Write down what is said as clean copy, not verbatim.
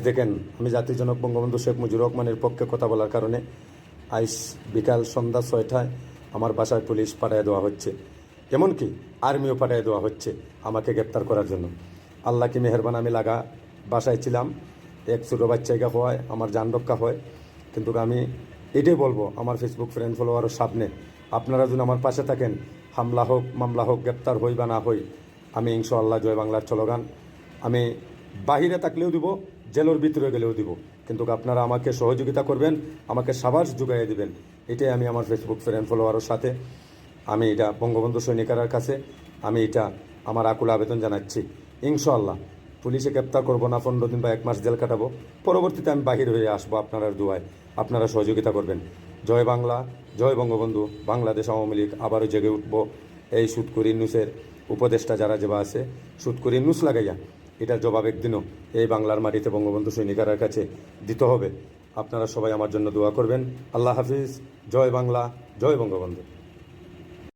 দেখেন, আমি জাতির জনক বঙ্গবন্ধু শেখ মুজিবুর রহমানের পক্ষে কথা বলার কারণে আজ বিকাল সন্ধ্যা 6টায় আমার বাসায় পুলিশ পাঠিয়ে দেওয়া হচ্ছে, এমনকি আর্মিও পাঠিয়ে দেওয়া হচ্ছে আমাকে গ্রেপ্তার করার জন্য। আল্লাহ কি মেহেরবান, আমি লাগা বাসায় ছিলাম, এক ছোটো বাচ্চাকে হয় আমার জান রক্ষা হয়। কিন্তু আমি এটাই বলবো আমার ফেসবুক ফ্রেন্ড ফলোয়ারের সামনে, আপনারা যদি আমার পাশে থাকেন, হামলা হোক মামলা হোক, গ্রেপ্তার হই বা না হই, আমি ইনশাআল্লাহ জয় বাংলার স্লোগান আমি বাহিরে থাকলেও দিব, জেলের ভিতরে গেলেও দিব, কিন্তু আপনারা আমাকে সহযোগিতা করবেন, আমাকে সাবাস যোগাইয়ে দিবেন। এটাই আমি আমার ফেসবুক ফ্রেন্ড ফলোয়ারের সাথে আমি এটা বঙ্গবন্ধু সৈনিকের কাছে আমি এটা আমার আকুল আবেদন জানাচ্ছি। ইনশাআল্লাহ পুলিশে গ্রেপ্তার করবো না, 15 দিন বা 1 মাস জেল কাটাবো, পরবর্তীতে আমি বাহির হয়ে আসবো আপনার দোয়ায়, আপনারা সহযোগিতা করবেন। জয় বাংলা, জয় বঙ্গবন্ধু। বাংলাদেশ আওয়ামী লীগ আবারও জেগে উঠবো। এই সুৎকুর ইউনূসের উপদেষ্টা যারা যেবা আছে, সুৎকুর ইউনূস লাগাইয়া এটার জবাব একদিনও এই বাংলার মাটিতে বঙ্গবন্ধু সৈনিকের কাছে দিতে হবে। আপনারা সবাই আমার জন্য দোয়া করবেন। আল্লাহ হাফিজ। জয় বাংলা, জয় বঙ্গবন্ধু।